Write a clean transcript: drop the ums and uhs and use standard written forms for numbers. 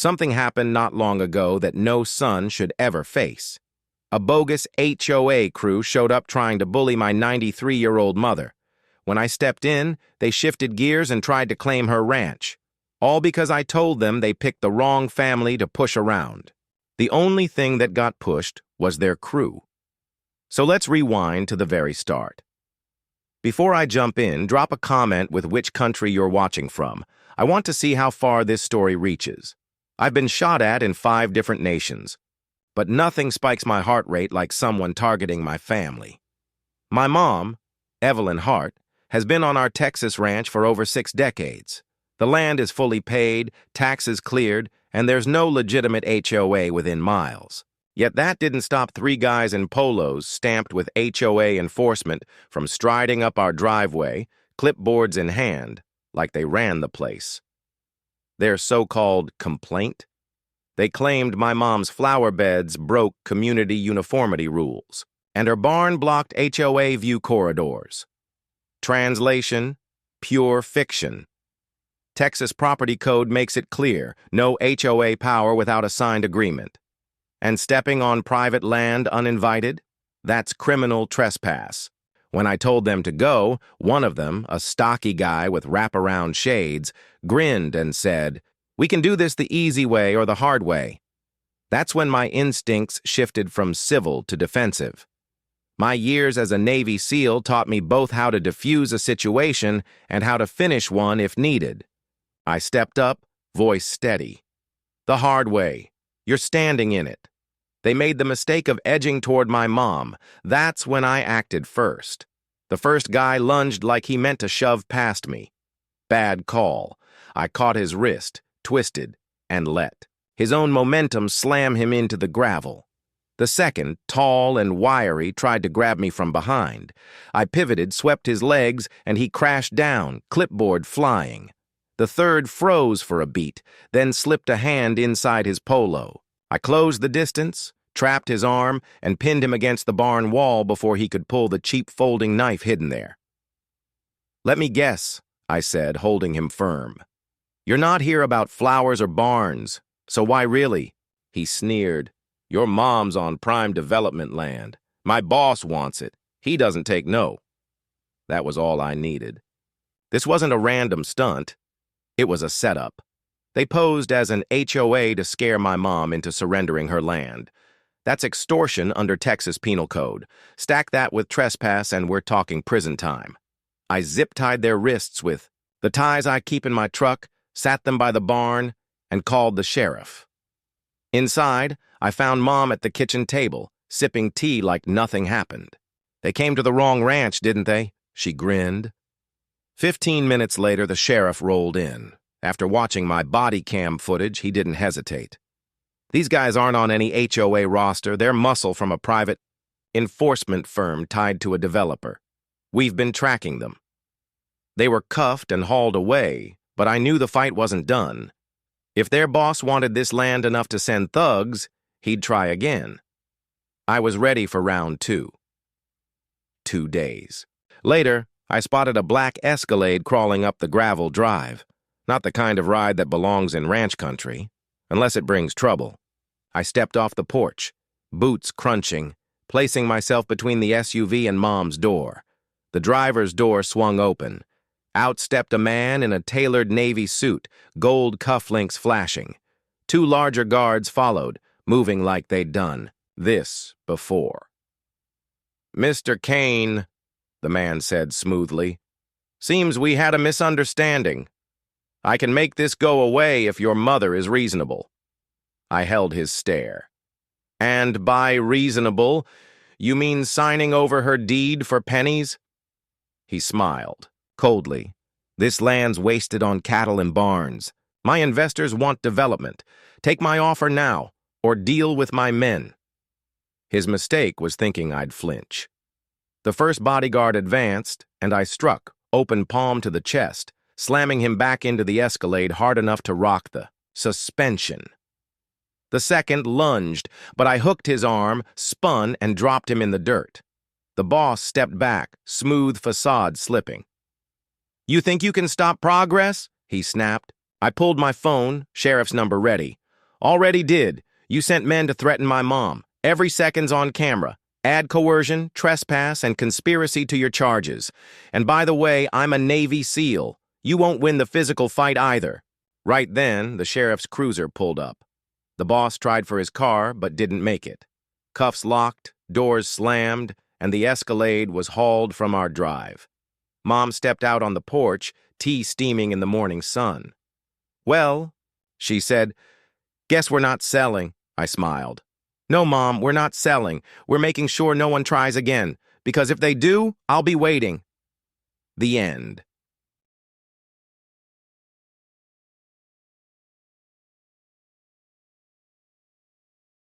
Something happened not long ago that no son should ever face. A bogus HOA crew showed up trying to bully my 93-year-old mother. When I stepped in, they shifted gears and tried to claim her ranch. All because I told them they picked the wrong family to push around. The only thing that got pushed was their crew. So let's rewind to the very start. Before I jump in, drop a comment with which country you're watching from. I want to see how far this story reaches. I've been shot at in 5 different nations, but nothing spikes my heart rate like someone targeting my family. My mom, Evelyn Hart, has been on our Texas ranch for over 6 decades. The land is fully paid, taxes cleared, and there's no legitimate HOA within miles. Yet that didn't stop 3 guys in polos stamped with HOA enforcement from striding up our driveway, clipboards in hand, like they ran the place. Their so-called complaint? They claimed my mom's flower beds broke community uniformity rules, and her barn blocked HOA view corridors. Translation: pure fiction. Texas property code makes it clear, no HOA power without a signed agreement. And stepping on private land uninvited? That's criminal trespass. When I told them to go, one of them, a stocky guy with wraparound shades, grinned and said, "We can do this the easy way or the hard way." That's when my instincts shifted from civil to defensive. My years as a Navy SEAL taught me both how to defuse a situation and how to finish one if needed. I stepped up, voice steady. The hard way. You're standing in it. They made the mistake of edging toward my mom. That's when I acted first. The first guy lunged like he meant to shove past me. Bad call. I caught his wrist, twisted, and let his own momentum slam him into the gravel. The second, tall and wiry, tried to grab me from behind. I pivoted, swept his legs, and he crashed down, clipboard flying. The third froze for a beat, then slipped a hand inside his polo. I closed the distance, trapped his arm, and pinned him against the barn wall before he could pull the cheap folding knife hidden there. "Let me guess," I said, holding him firm. "You're not here about flowers or barns, so why really?" He sneered. "Your mom's on prime development land. My boss wants it. He doesn't take no." That was all I needed. This wasn't a random stunt. It was a setup. They posed as an HOA to scare my mom into surrendering her land. That's extortion under Texas Penal Code. Stack that with trespass and we're talking prison time. I zip-tied their wrists with the ties I keep in my truck, sat them by the barn, and called the sheriff. Inside, I found Mom at the kitchen table, sipping tea like nothing happened. "They came to the wrong ranch, didn't they?" She grinned. 15 minutes later, the sheriff rolled in. After watching my body cam footage, he didn't hesitate. "These guys aren't on any HOA roster. They're muscle from a private enforcement firm tied to a developer. We've been tracking them." They were cuffed and hauled away, but I knew the fight wasn't done. If their boss wanted this land enough to send thugs, he'd try again. I was ready for round 2. 2 days. Later, I spotted a black Escalade crawling up the gravel drive. Not the kind of ride that belongs in ranch country, unless it brings trouble. I stepped off the porch, boots crunching, placing myself between the SUV and Mom's door. The driver's door swung open. Out stepped a man in a tailored Navy suit, gold cufflinks flashing. 2 larger guards followed, moving like they'd done this before. "Mr. Kane," the man said smoothly, "seems we had a misunderstanding. I can make this go away if your mother is reasonable." I held his stare. "And by reasonable, you mean signing over her deed for pennies?" He smiled, coldly. "This land's wasted on cattle and barns. My investors want development. Take my offer now, or deal with my men." His mistake was thinking I'd flinch. The first bodyguard advanced, and I struck, open palm to the chest, slamming him back into the Escalade hard enough to rock the suspension. The second lunged, but I hooked his arm, spun, and dropped him in the dirt. The boss stepped back, smooth facade slipping. "You think you can stop progress?" he snapped. I pulled my phone, sheriff's number ready. Already did. You sent men to threaten my mom. Every second's on camera. Add coercion, trespass, and conspiracy to your charges. And by the way, I'm a Navy SEAL. You won't win the physical fight either." Right then, the sheriff's cruiser pulled up. The boss tried for his car, but didn't make it. Cuffs locked, doors slammed, and the Escalade was hauled from our drive. Mom stepped out on the porch, tea steaming in the morning sun. "Well," she said, "guess we're not selling." I smiled. "No, Mom, we're not selling. We're making sure no one tries again, because if they do, I'll be waiting." The end.